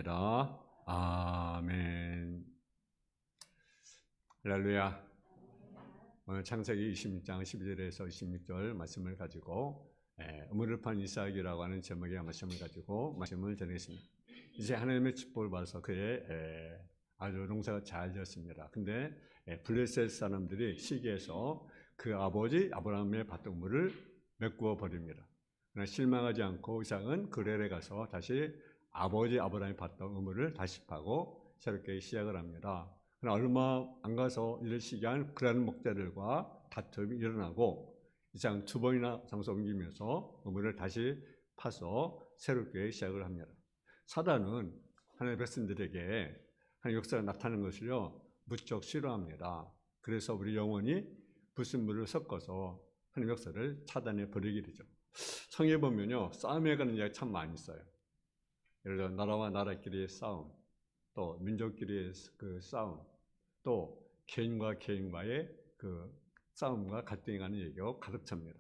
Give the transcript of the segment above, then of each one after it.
기도하겠습니다. 아멘. 할렐루야. 오늘 창세기 26장 12절에서 26절 말씀을 가지고 우물을 판 이삭이라고 하는 제목의 말씀을 가지고 말씀을 전하겠습니다. 이제 하나님의 축복을 받아서 그의 아주 농사가 잘 되었습니다. 근데 블레셋 사람들이 시기해서 그 아버지 아브라함의 밭 우물을 메꾸어 버립니다. 그러나 실망하지 않고 이삭은 그레레 가서 다시 아버지 아브라함의 밭 우물을 다시 파고 새롭게 시작을 합니다. 그러나 얼마 안 가서 이를 시기한 그라는 목자들과 다툼이 일어나고 이삭은 두 번이나 장소 옮기면서 우물을 다시 파서 새롭게 시작을 합니다. 사단은 하나님의 백성들에게 하나님의 역사가 나타나는 것을요 무척 싫어합니다. 그래서 우리 영혼이 불순물을 섞어서 하나님의 역사를 차단해 버리게 되죠. 성경에 보면요 싸움에 관한 이야기 참 많이 있어요. 예를 들어 나라와 나라끼리의 싸움, 또 민족끼리의 그 싸움, 또 개인과 개인과의 그 싸움과 갈등이 가는 얘기가 가득 찹니다.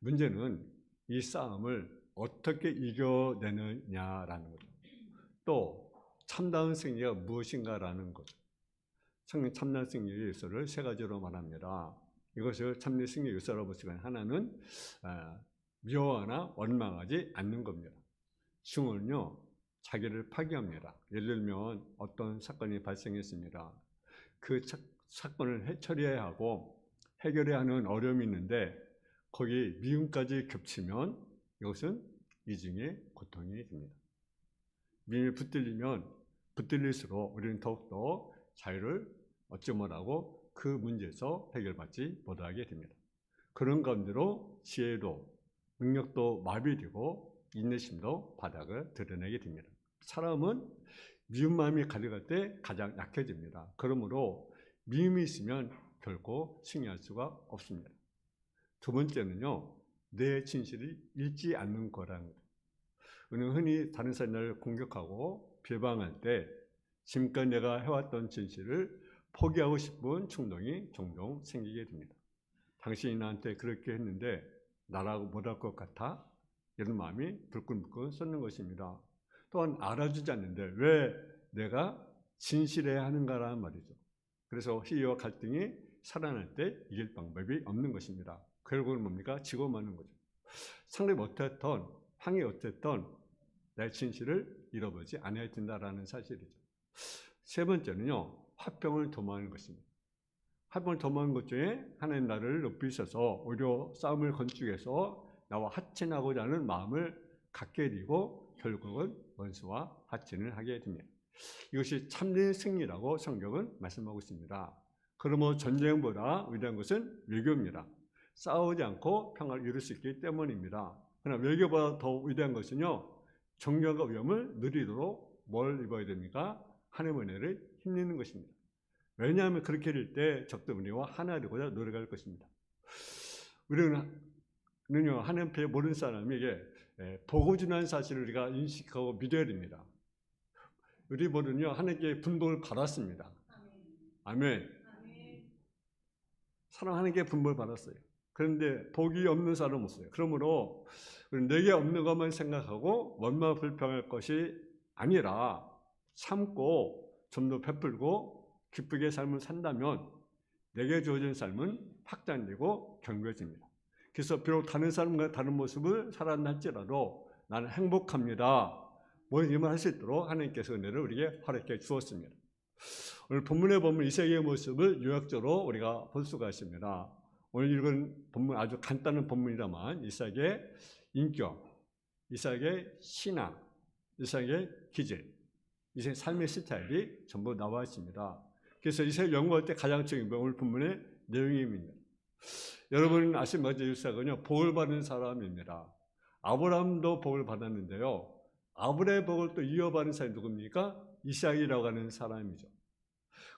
문제는 이 싸움을 어떻게 이겨내느냐라는 거죠. 또 참다운 승리가 무엇인가라는 거죠. 성경 참다운 승리의 요소를 세 가지로 말합니다. 이것을 참된 승리의 요소라고 볼 수가 있는 하나는 미워하나 원망하지 않는 겁니다. 증오는요 자기를 파괴합니다. 예를 들면 어떤 사건이 발생했습니다. 그 사건을 처리해야 하고 해결해야 하는 어려움이 있는데 거기 미움까지 겹치면 이것은 이중의 고통이 됩니다. 미움이 붙들리면 붙들릴수록 우리는 더욱더 자유를 얻지 못하고 그 문제에서 해결받지 못하게 됩니다. 그런 가운데로 지혜도 능력도 마비되고 인내심도 바닥을 드러내게 됩니다. 사람은 미운 마음이 가득할 때 가장 약해집니다. 그러므로 미움이 있으면 결코 승리할 수가 없습니다. 두 번째는요, 내 진실이 잃지 않는 거라는 거예요. 우리는 흔히 다른 사람을 공격하고 비방할 때 지금까지 내가 해왔던 진실을 포기하고 싶은 충동이 종종 생기게 됩니다. 당신이 나한테 그렇게 했는데 나라고 못할 것 같아? 이런 마음이 불끈불끈 솟는 것입니다. 또한 알아주지 않는데 왜 내가 진실해야 하는가라는 말이죠. 그래서 희위와 갈등이 살아날 때 이길 방법이 없는 것입니다. 결국은 뭡니까? 지고 마는 거죠. 상대가 어땠든 황이 어땠든 내 진실을 잃어버리지 않아야 된다라는 사실이죠. 세 번째는요, 화평을 도모하는 것입니다. 화평을 도모하는 것 중에 하나님 나라를 높이셔서 오히려 싸움을 건축해서 나와 하친하고자 하는 마음을 갖게 되고 결국은 원수와 하친을 하게 됩니다. 이것이 참된 승리라고 성경은 말씀하고 있습니다. 그러므로 전쟁보다 위대한 것은 외교입니다. 싸우지 않고 평화를 이룰 수 있기 때문입니다. 그러나 외교보다 더 위대한 것은요, 정령과 위험을 누리도록 뭘 입어야 됩니까? 하나님의 은혜를 힘입는 것입니다. 왜냐하면 그렇게 될 때 적도 우리와 하나 되고자 노력할 것입니다. 우리는요 하나님 앞에 모르는 사람에게 보고준하는 사실을 우리가 인식하고 믿어야 됩니다. 우리 모두는요 하나님께 분복을 받았습니다. 아멘. 사람 하나님께 분복을 받았어요. 그런데 복이 없는 사람은 없어요. 그러므로 내게 없는 것만 생각하고 원망 불평할 것이 아니라 참고 좀 더 베풀고 기쁘게 삶을 산다면 내게 주어진 삶은 확장되고 견고해집니다. 그래서 비록 다른 사람과 다른 모습을 살아간다 할지라도 나는 행복합니다. 모든 일을 할 수 있도록 하나님께서 은혜를 우리에게 허락해 주었습니다. 오늘 본문에 보면 이삭의 모습을 요약적으로 우리가 볼 수가 있습니다. 오늘 읽은 본문 아주 간단한 본문이라만 이삭의 인격, 이삭의 신앙, 이삭의 기질, 이삭의 삶의 스타일이 전부 나와 있습니다. 그래서 이삭을 연구할 때 가장 중요한 오늘 본문의 내용입니다. 여러분 아시는 것처럼 이삭은요 복을 받은 사람입니다. 아브라함도 복을 받았는데요. 아브라함의 복을 또 이어받은 사람이 누굽니까? 이삭이라고 하는 사람이죠.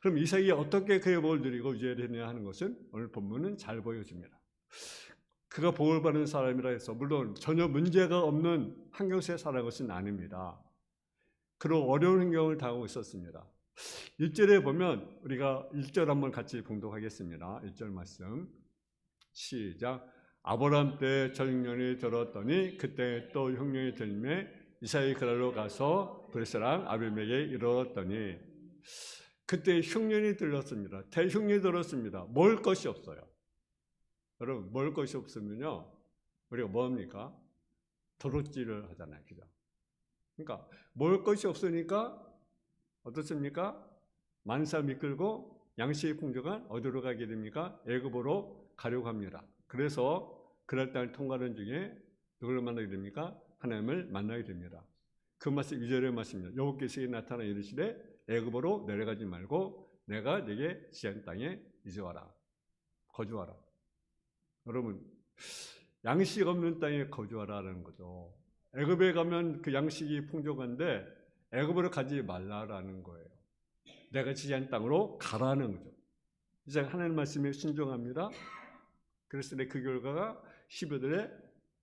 그럼 이삭이 어떻게 그의 복을 누리고 유지되느냐 하는 것은 오늘 본문은 잘 보여줍니다. 그가 복을 받은 사람이라 해서 물론 전혀 문제가 없는 환경에서 살아간 것은 아닙니다. 그런 어려운 환경을 당하고 있었습니다. 1절에 보면 우리가 1절 한번 같이 봉독하겠습니다. 1절 말씀 시작. 아브라함 때 저흉년이 들었더니 그때 또 흉년이 들매 이삭이 그랄로 가서 브레스랑 아비멜렉에게 이르렀더니 그때 흉년이 들었습니다. 대흉년이 들었습니다. 먹을 것이 없어요. 여러분, 먹을 것이 없으면요, 우리가 뭡니까? 도둑질을 하잖아요. 그죠? 그러니까 먹을 것이 없으니까 어떻습니까? 만사 미끌고 양식의 풍족한 어디로 가게 됩니까? 애굽으로 가려고 합니다. 그래서 그럴 때를 통과하는 중에 누구를 만나게 됩니까? 하나님을 만나게 됩니다. 그 말씀 2절의 말씀입니다. 여호와께서 나타나 이르시되 애굽으로 내려가지 말고 내가 네게 지한 땅에 이제 와라. 거주하라. 여러분, 양식 없는 땅에 거주하라는 거죠. 애굽에 가면 그 양식이 풍족한데 애굽으로 가지 말라라는 거예요. 내가 지지한 땅으로 가라는 거죠. 이제 하나님 말씀에 순종합니다. 그래서 그 결과가 12절에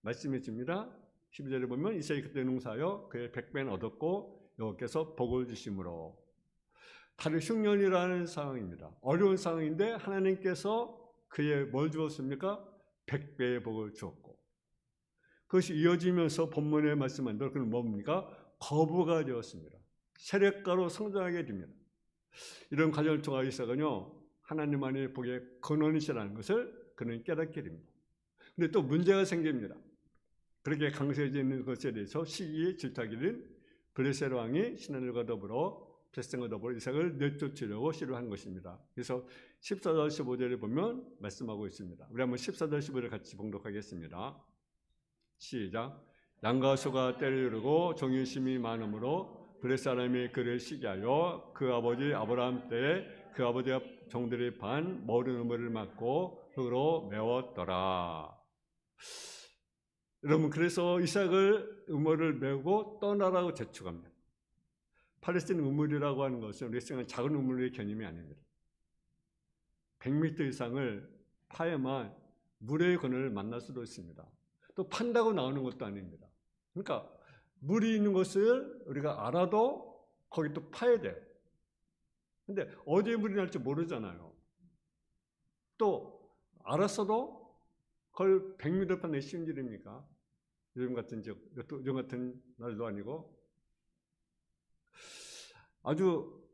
말씀해 줍니다. 12절에 보면 이삭이 그때 농사하여 그의 100배는 얻었고 여호와께서 복을 주심으로. 다른 흉년이라는 상황입니다. 어려운 상황인데 하나님께서 그의 뭘 주었습니까? 100배의 복을 주었고, 그것이 이어지면서 본문에 말씀한 대로 그는 뭡니까? 거부가 되었습니다. 세력가로 성장하게 됩니다. 이런 과정을 통하여 이삭은요, 하나님만의 복의 근원이시라는 것을 그는 깨닫게 됩니다. 근데 또 문제가 생깁니다. 그렇게 강세해지는 것에 대해서 시기에 질투하게 된 블레셋 왕이 신하들과 더불어 백성과 더불어 이삭을 내쫓으려고 시도한 것입니다. 그래서 14절 15절에 보면 말씀하고 있습니다. 우리 한번 14절 15절 같이 봉독하겠습니다. 시작. 양과 소가 떼를 이루고 종유심이 많으므로 블레셋 사람이 그를 시기하여 그 아버지 아브라함 때에 그 아버지와 종들의 반 모든 의무를 맡고 흙으로 메웠더라. 여러분, 그래서 이삭을 우물을 메우고 떠나라고 재촉합니다. 팔레스틴 우물이라고 하는 것은 우리가 생각하는 작은 우물의 개념이 아닙니다. 100m 이상을 파야만 물의 근원을 만날 수도 있습니다. 또 판다고 나오는 것도 아닙니다. 그러니까 물이 있는 것을 우리가 알아도 거기 또 파야 돼요. 근데 어디에 물이 날지 모르잖아요. 또 알았어도 그걸 100m 판에 쉬운 일입니까? 요즘 같은 날도 아니고 아주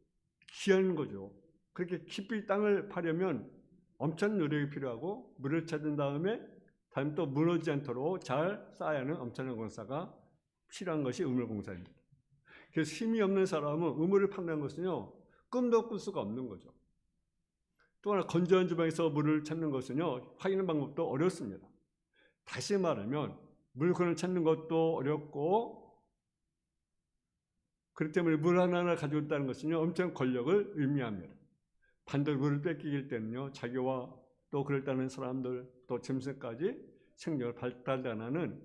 귀한 거죠. 그렇게 깊이 땅을 파려면 엄청난 노력이 필요하고 물을 찾은 다음에 다음 또 무너지지 않도록 잘 쌓아야 하는 엄청난 공사가 필요한 것이 우물공사입니다. 그래서 힘이 없는 사람은 우물을 판다는 것은요, 꿈도 꿀 수가 없는 거죠. 또 하나 건조한 주방에서 물을 찾는 것은요, 확인하는 방법도 어렵습니다. 다시 말하면 물건을 찾는 것도 어렵고, 그렇기 때문에 물 하나하나 가져온다는 것은요, 엄청난 권력을 의미합니다. 반대로 물을 뺏기길 때는요, 자기와 또 그랬다는 사람들, 또 짐승까지 생명을 발달하는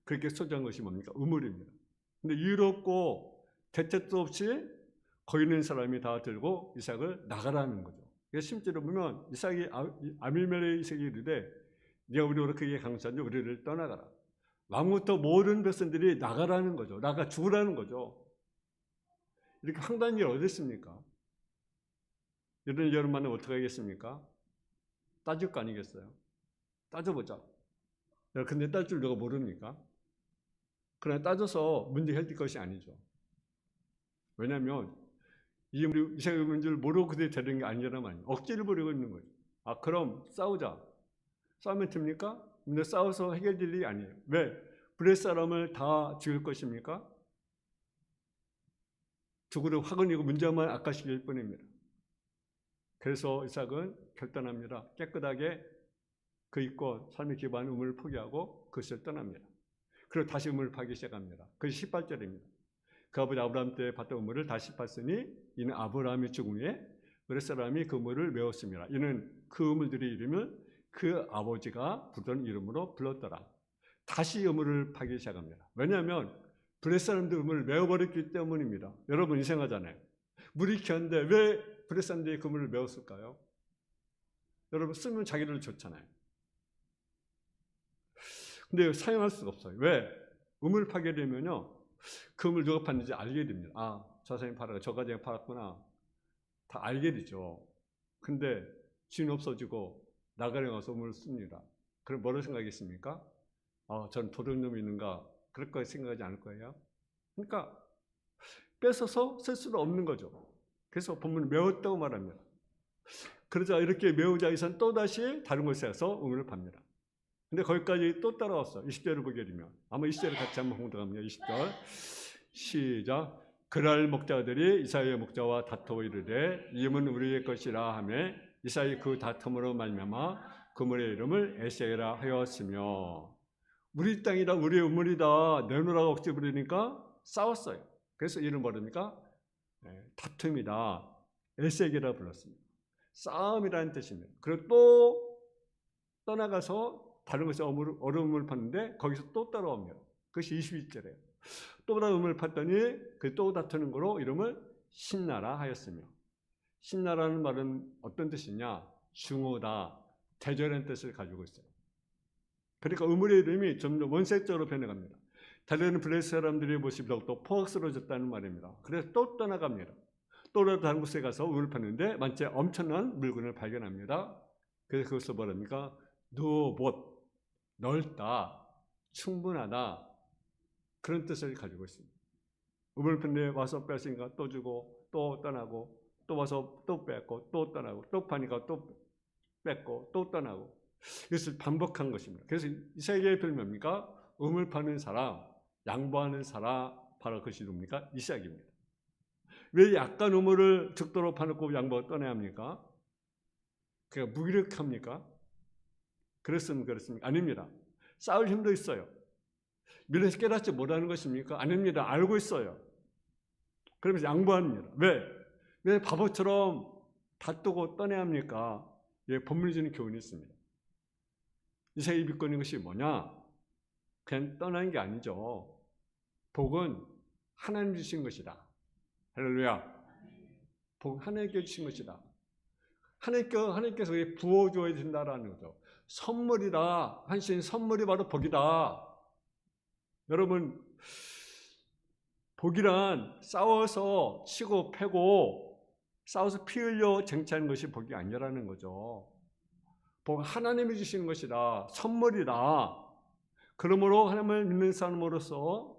그렇게 소중한 것이 뭡니까? 우물입니다. 근데 이롭고 대책도 없이 거기 있는 사람이 다 들고 이삭을 나가라는 거죠. 그래서 실제로 보면 이삭이 아비멜렉 이삭이 이르되 네가 우리로 크게 강수한지 우리를 떠나가라. 왕부터 모든 백성들이 나가라는 거죠. 나가 죽으라는 거죠. 이렇게 황당한 일 어디 있습니까? 이런 여름 만에 어떻게 하겠습니까? 따질 거 아니겠어요? 따져보자. 근데 따질 줄 누가 모릅니까? 그러나 따져서 문제 해결될 것이 아니죠. 왜냐하면 이 이삭의 문제를 모르고 그대로 되는 게 아니란 말이에요. 억지를 부리고 있는 거죠. 아, 그럼 싸우자. 싸우면 됩니까? 근데 싸워서 해결될 일이 아니에요. 왜? 블레셋 사람을 다 죽일 것입니까? 죽으려 화근이고 문제만 악화시킬 뿐입니다. 그래서 이삭은 결단합니다. 깨끗하게 그 있고 삶의 기반 우물을 포기하고 그것을 떠납니다. 그리고 다시 우물을 파기 시작합니다. 그것이 18절입니다. 그 아버지 아브라함 때 봤던 우물을 다시 팠으니 이는 아브라함의 죽음 후에 블레셋 사람이 그 우물을 메웠습니다. 이는 그 우물들의 이름을 그 아버지가 부르던 이름으로 불렀더라. 다시 우물을 파기 시작합니다. 왜냐하면 블레셋 사람들 우물을 메워버렸기 때문입니다. 여러분 이상하잖아요. 물이 귀한데 왜 블레셋 사람들이 그 우물을 메웠을까요? 여러분 쓰면 자기들 좋잖아요. 근데 사용할 수가 없어요. 왜? 우물을 파게 되면요, 그 우물 누가 팠는지 알게 됩니다. 아, 저 사람이 팔아가 저 가정이 팔았구나. 다 알게 되죠. 근데 주인 없어지고 나가려 가서 우물을 씁니다. 그럼 뭐를 생각하겠습니까? 아, 전 도둑놈이 있는가? 그럴 거 생각하지 않을 거예요. 그러니까 뺏어서 쓸 수는 없는 거죠. 그래서 본문은 메웠다고 말합니다. 그러자 이렇게 메우자 이선 또다시 다른 곳에 가서 우물을 팝니다. 근데 거기까지 또 따라왔어. 20절을 보게 되면 아마 20절을 같이 한번 공독합니다. 20절 시작. 그날 목자들이 이사야의 목자와 다투어 이르되 이 물은 우리의 것이라 하매 이사야의 그 다툼으로 말미암아 그 물의 이름을 에세라 하였으며 우리 땅이다 우리의 우물이다 내놓으라고 억지 부리니까 싸웠어요. 그래서 이름 뭐랍니까? 다툼이다. 에세게라 불렀습니다. 싸움이라는 뜻입니다. 그리고 또 떠나가서 다른 곳에 얼음을 팠는데 거기서 또 따라옵니다. 그것이 22절이에요. 또 다른 우물을 팠더니 그 또 다투는 거로 이름을 신나라 하였으며 신나라는 말은 어떤 뜻이냐? 중후다, 대절한 뜻을 가지고 있어요. 그러니까 우물의 이름이 점점 원색적으로 변해갑니다. 다른 블레셋 사람들의 모습이 더욱더 포악스러워졌다는 말입니다. 그래서 또 떠나갑니다. 또 다른 곳에 가서 우물을 팠는데 만체 엄청난 물건을 발견합니다. 그래서 그것을 뭐랍니까? 누봇, 넓다, 충분하다 그런 뜻을 가지고 있습니다. 우물을 팠는데 와서 뺐으니까 또 주고 또 떠나고 또 와서 또 뺐고 또 떠나고 또 파니까 또 뺐고 또 떠나고 이것을 반복한 것입니다. 그래서 이 세계의 별명입니까? 우물 파는 사람, 양보하는 사람 바로 그것이 누굽니까? 이삭입니다. 왜 약간 우물을 죽도록 파놓고 양보가 떠나야 합니까? 그가 무기력합니까? 그랬으면 그렇습니까? 아닙니다. 싸울 힘도 있어요. 미래에서 깨닫지 못하는 것입니까? 아닙니다. 알고 있어요. 그러면서 양보합니다. 왜 바보처럼 다투고 떠내야 합니까? 예, 본문이 주는 교훈이 있습니다. 이삭이 믿고 있는 것이 뭐냐? 그냥 떠나는 게 아니죠. 복은 하나님 주신 것이다. 할렐루야. 복은 하나님께 주신 것이다. 하나님께서 부어줘야 된다라는 거죠. 선물이다. 하신 선물이 바로 복이다. 여러분, 복이란 싸워서 치고 패고 싸워서 피 흘려 쟁취하는 것이 복이 아니라는 거죠. 복은 하나님이 주시는 것이다. 선물이다. 그러므로 하나님을 믿는 사람으로서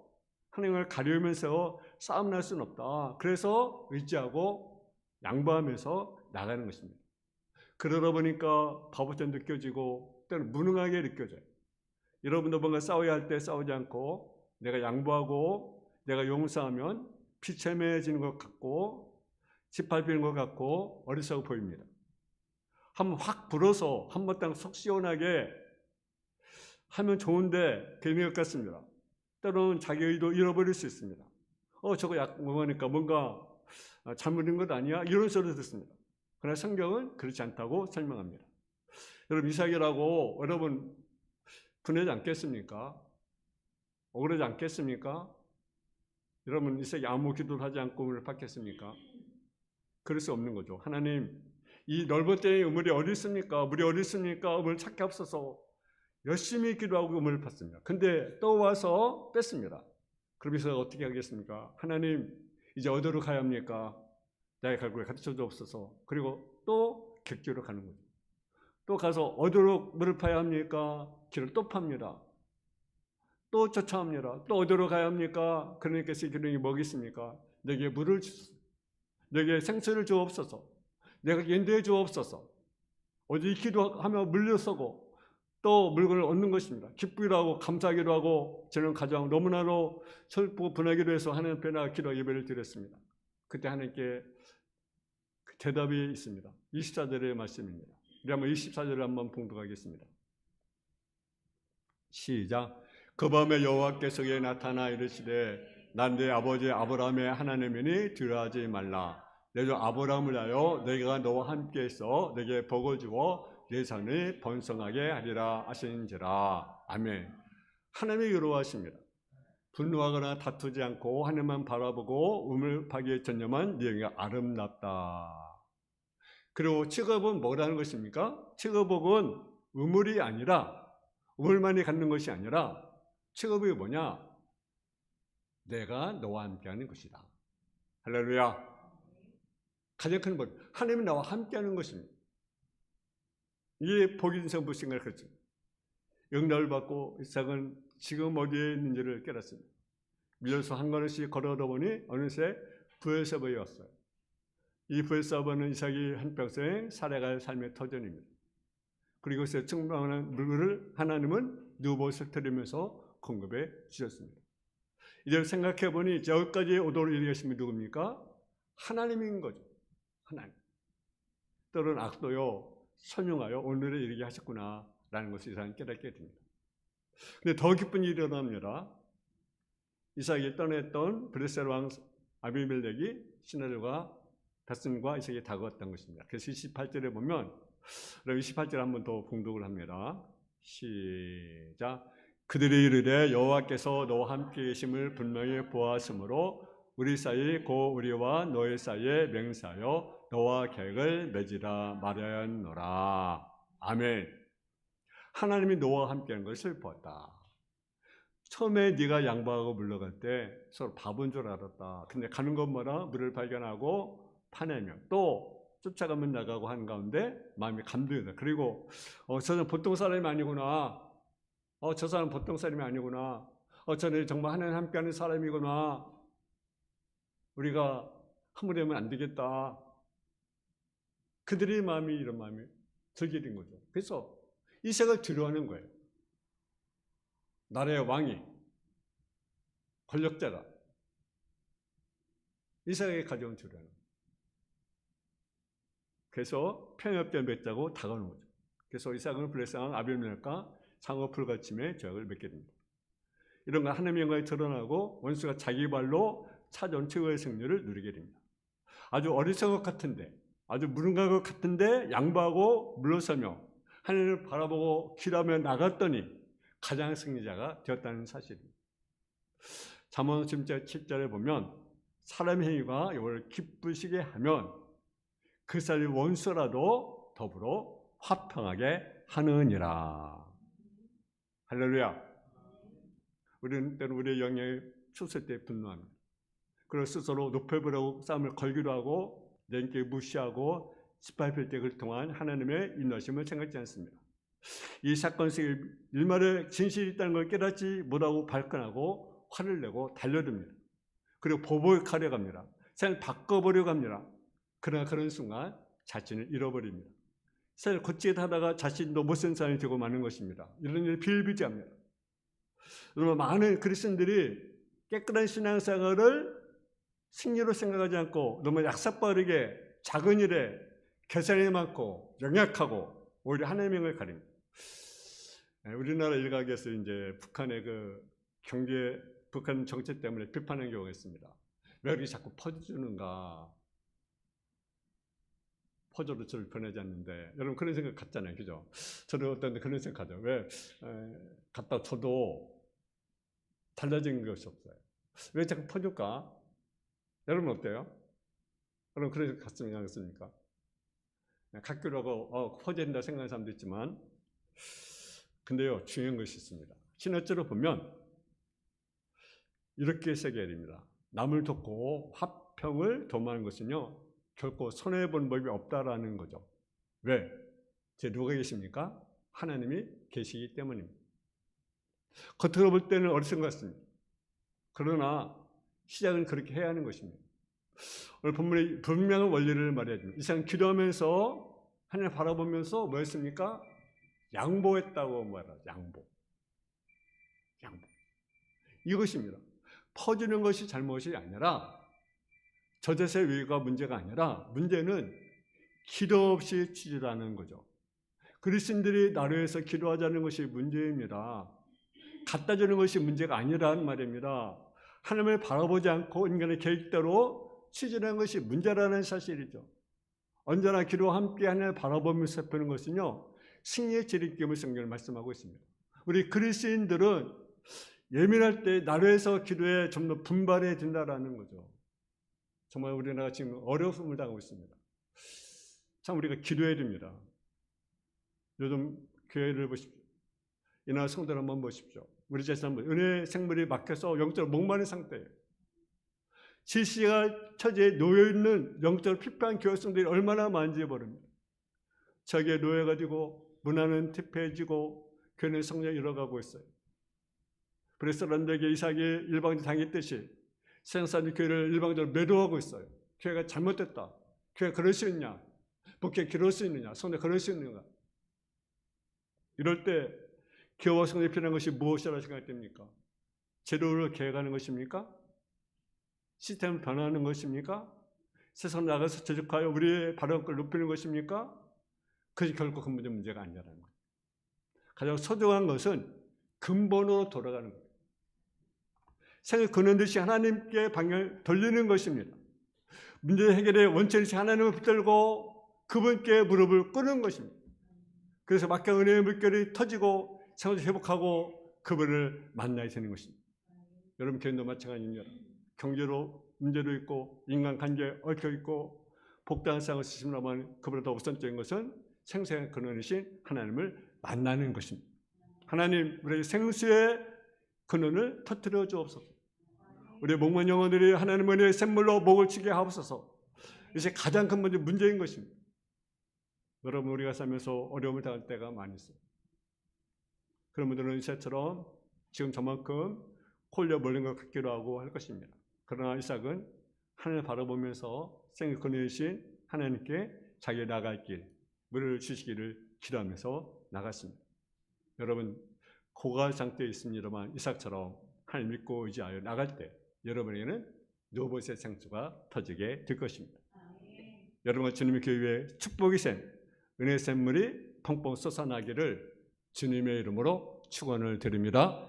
하나님을 가려우면서 싸움 날 수는 없다. 그래서 의지하고 양보하면서 나가는 것입니다. 그러다 보니까 바보처럼 느껴지고 때로는 무능하게 느껴져요. 여러분도 뭔가 싸워야 할 때 싸우지 않고 내가 양보하고 내가 용서하면 비참해지는 것 같고 짓밟히는 것 같고 어리석어 보입니다. 한번 확 불어서 한번 딱 속 시원하게 하면 좋은데 괜히 것 같습니다. 때로는 자기 의도 잃어버릴 수 있습니다. 저거 먹으니까 뭔가 잘못된 것 아니야? 이런 소리 듣습니다. 그러나 성경은 그렇지 않다고 설명합니다. 여러분 이삭이라고 여러분 분하지 않겠습니까? 억울하지 않겠습니까? 여러분 이삭이 아무 기도를 하지 않고 우물을 팠겠습니까? 그럴 수 없는 거죠. 하나님 이 넓은 땅의 우물이 어디 있습니까? 물이 어디 있습니까? 우물을 찾게 없어서 열심히 기도하고 우물을 팠습니다. 근데 또 와서 뺐습니다. 그럼 이삭이 어떻게 하겠습니까? 하나님 이제 어디로 가야 합니까? 나의 갈고리에 가르쳐 주옵소서. 그리고 또 객지로 가는 거죠. 또 가서 어디로 물을 파야 합니까? 길을 또 팝니다. 또 쫓아옵니다. 또 어디로 가야 합니까? 그러니까 기둥이 뭐가 있습니까? 내게 물을 주소서. 내게 생수를 주옵소서. 내가 인도해 주옵소서. 어디 기도하며 물려서고 또 물건을 얻는 것입니다. 기쁘기도 하고 감사하기도 하고 저는 가장 너무나도 슬프고 분하기도 해서 하나님 앞에 나가 기도 예배를 드렸습니다. 그때 하나님께 대답이 있습니다. 24절의 말씀입니다. 우리 한번 24절을 한번 봉독하겠습니다. 시작. 그 밤에 여호와께서 그에게 나타나 이르시되 난 네 아버지 아브라함의 하나님이니 두려워하지 말라. 내 종 아브라함을 하여 내가 너와 함께 있어 내게 복을 주어 네 산을 번성하게 하리라 하시는지라. 아멘. 하나님이 괴로워하십니다. 분노하거나 다투지 않고 하나님만 바라보고 우물 파기에 전념한 네가 아름답다. 그리고 칠거복은 뭐라는 것입니까? 칠거복은 우물이 아니라 우물만이 갖는 것이 아니라 칠거복이 뭐냐? 내가 너와 함께하는 것이다. 할렐루야. 가장 큰 복, 하나님이 나와 함께하는 것입니다. 이게 복이 인생 부신을 그렇습니다. 영락을 받고 이삭은 지금 어디에 있는지를 깨닫습니다. 밀려서 한 걸음씩 걸어오다 보니 어느새 브엘세바에 왔어요. 이 브엘세바는 이삭이 한평생 살아갈 삶의 터전입니다. 그리고 그것에 충만한 물을 하나님은 누봇을 들으면서 공급해 주셨습니다. 이제 생각해 보니 여기까지 오도록 이르신 분이 누굽니까? 하나님인 거죠. 하나님. 때로는 악도요 선용하여 오늘에 이르게 하셨구나라는 것을 이삭은 깨닫게 됩니다. 근데 더 기쁜 일이 일어납니다. 이삭이 떠났던 브레셀 왕 아비멜렉이 신하들과 백성과 이삭이 다가왔던 것입니다. 그래서 28절에 보면 28절 한번 더 봉독을 합니다. 시작. 그들이 이르되 여호와께서 너와 함께 계심을 분명히 보았으므로 우리 사이 곧 우리와 너의 사이에 맹세하여 너와 계획을 맺으라 말하였노라. 아멘. 하나님이 너와 함께하는 것을 보았다. 처음에 네가 양보하고 물러갈 때 서로 바본 줄 알았다. 근데 가는 것마다 물을 발견하고 파내며 또 쫓아가면 나가고 하는 가운데 마음이 감동이다. 그리고 저 사람 보통 사람이 아니구나. 저 사람 보통 사람이 아니구나. 저는 정말 하나님 함께하는 사람이구나. 우리가 함부로하면 안 되겠다. 그들의 마음이 이런 마음이 들게 된 거죠. 그래서 이삭을 두려워하는 거예요. 나라의 왕이, 권력자가 이삭에게 가져온 두려워하는 거예요. 그래서 평협대 맺자고 다가오는 거죠. 그래서 이삭은 블레셋 아비멜렉과 상호 불가침에 저약을 맺게 됩니다. 이런 건 하나님의 영광이 드러나고 원수가 자기 발로 찾아온 최고의 승리를 누리게 됩니다. 아주 어리석은 것 같은데, 아주 무능한 것 같은데 양보하고 물러서며 하나님을 바라보고 기도하며 나갔더니 가장 승리자가 되었다는 사실입니다. 잠언 7절에 보면 사람의 행위가 이걸 기쁘시게 하면 그 사람이 원수라도 더불어 화평하게 하느니라. 할렐루야. 우리는 때로 우리의 영향이 추스릴 때 분노합니다. 그리고 스스로 높여보려고 싸움을 걸기도 하고 내게 무시하고 짓밟힐 때 그를 통한 하나님의 인도하심을 생각지 않습니다. 이 사건 속에 일말의 진실이 있다는 걸 깨닫지 못하고 발끈하고 화를 내고 달려듭니다. 그리고 보복하려고 합니다. 세상을 바꿔보려고 합니다. 그러나 그런 순간 자신을 잃어버립니다. 세상을 고치게 하다가 자신도 못쓴 사람이 되고 마는 것입니다. 이런 일이 비일비재합니다. 여러분, 많은 그리스도인들이 깨끗한 신앙생활을 승리로 생각하지 않고 너무 약삭빠르게 작은 일에 계산이 많고 영약하고 오히려 하나님의 영을 가립니다. 우리나라 일각에서 이제 북한의 그 경제, 북한 정책 때문에 비판하는 경우가 있습니다. 왜 이렇게 자꾸 퍼주는가? 퍼져도 저를 변하지 않는데, 여러분 그런 생각 갖잖아요, 그죠? 저도 어떤 데 그런 생각하죠. 왜 갖다 줘도 달라진 것이 없어요. 왜 자꾸 퍼줄까? 여러분 어때요? 여러분 그런 생각 갖습니까? 안 갖습니까? 갖기로 하고 퍼져야 된다 생각하는 사람도 있지만, 근데요 중요한 것이 있습니다. 신학적으로 보면 이렇게 새겨야 됩니다. 남을 돕고 화평을 도모하는 것은요 결코 손해본 법이 없다라는 거죠. 왜? 제 누가 계십니까? 하나님이 계시기 때문입니다. 겉으로 볼 때는 어리석은 것 같습니다. 그러나 시작은 그렇게 해야 하는 것입니다. 오늘 본문에 분명한 원리를 말해야 됩니다. 이 사람 기도하면서 하나님을 바라보면서 뭐 했습니까? 양보했다고 말하죠. 양보. 이것입니다. 퍼주는 것이 잘못이 아니라 저자세 위가 문제가 아니라 문제는 기도 없이 치유라는 거죠. 그리스도인들이 나를 위해서 기도하자는 것이 문제입니다. 갖다 주는 것이 문제가 아니라는 말입니다. 하나님을 바라보지 않고 인간의 계획대로 치유하는 것이 문제라는 사실이죠. 언제나 기도와 함께 하나님을 바라보면서 베푸는 것은요 승리의 지름길을 성경을 말씀하고 있습니다. 우리 그리스도인들은 예민할 때 나를 위해서 기도에 좀 더 분발해야 된다라는 거죠. 정말 우리나라가 지금 어려움을 당하고 있습니다. 참 우리가 기도해야 됩니다. 요즘 교회를 보십시오. 이날 성도를 한번 보십시오. 우리 자신 한번 은혜의 생물이 막혀서 영적으로 목마른 상태예요. 질시가 처지에 놓여있는 영적으로 피폐한 교회성들이 얼마나 많은지 모릅니다. 저기에 놓여가지고 문화는 퇴폐해지고 교회는 성령이 잃어가고 있어요. 브레스란드에게 이삭이 일방적으로 당했듯이 세상사람이 교회를 일방적으로 매도하고 있어요. 교회가 잘못됐다. 교회가 그럴 수 있냐? 목회 기를 수 있느냐? 성도 그럴 수 있는가? 이럴 때 교회와 성도에 필요한 것이 무엇이라고 생각됩니까? 제도를 개혁하는 것입니까? 시스템을 변화하는 것입니까? 세상 나가서 제적하여 우리의 발언권을 높이는 것입니까? 그것이 결코 근본적 문제가 아니라는 거예요. 가장 소중한 것은 근본으로 돌아가는 거예요. 생을 거는 듯이 하나님께 방향을 돌리는 것입니다. 문제 해결의 원천이신 하나님을 붙들고 그분께 무릎을 꿇는 것입니다. 그래서 막강 은혜의 물결이 터지고 생활을 회복하고 그분을 만나야 되는 것입니다. 여러분 교회도 마찬가지입니다. 경제로 문제도 있고 인간관계에 얽혀있고 복당한 상을 쓰시면 그보다 더 우선적인 것은 생생한 근원이신 하나님을 만나는 것입니다. 하나님 우리의 생수의 근원을 터뜨려 주옵소서. 우리의 목만 영혼들이 하나님 은혜의 샘물로 목을 치게 하옵소서. 이제 가장 근본적 문제인 것입니다. 여러분 우리가 살면서 어려움을 당할 때가 많이 있어요. 그런 분들은 이삭처럼 지금 저만큼 홀려 몰린 것 같기도 하고 할 것입니다. 그러나 이삭은 하나님을 바라보면서 생을 거느리신 하나님께 자기의 나갈 길, 물을 주시기를 기도하면서 나갔습니다. 여러분 고갈 상태에 있습니다만 이삭처럼 하나님 믿고 의지하여 나갈 때 여러분에게는 노봇의 생수가 터지게 될 것입니다. 여러분과 주님의 교회에 축복이 샘, 은혜의 샘물이 펑펑 솟아나기를 주님의 이름으로 축원을 드립니다.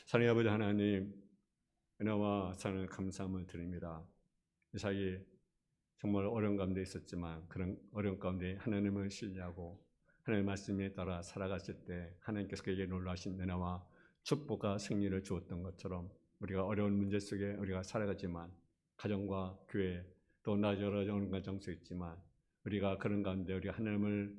사랑의 아버지 하나님, 은혜와 사랑을 감사함을 드립니다. 이삭이 정말 어려운 가운데 있었지만 그런 어려운 가운데 하나님을 신뢰하고 하나님의 말씀에 따라 살아갔을 때 하나님께서 그에게 놀라신 은혜와 축복과 승리를 주었던 것처럼 우리가 어려운 문제 속에 우리가 살아가지만 가정과 교회 또 나 여러 가정 속에 있지만 우리가 그런 가운데 우리가 하나님을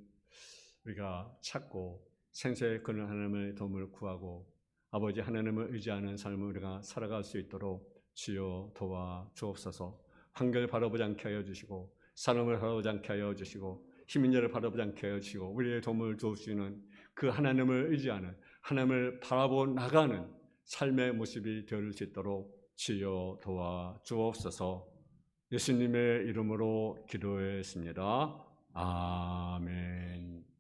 우리가 찾고 생수의 그런 하나님의 도움을 구하고 아버지 하나님을 의지하는 삶을 우리가 살아갈 수 있도록 주여 도와 주옵소서. 환경을 바라보지 않게 하여 주시고 사람을 바라보지 않게 하여 주시고 힘있는 자를 바라보지 않게 하여 주시고 우리의 도움을 주시는 그 하나님을 의지하는 하나님을 바라보 나가는 삶의 모습이 될 수 있도록 주여 도와 주옵소서. 예수님의 이름으로 기도했습니다. 아멘.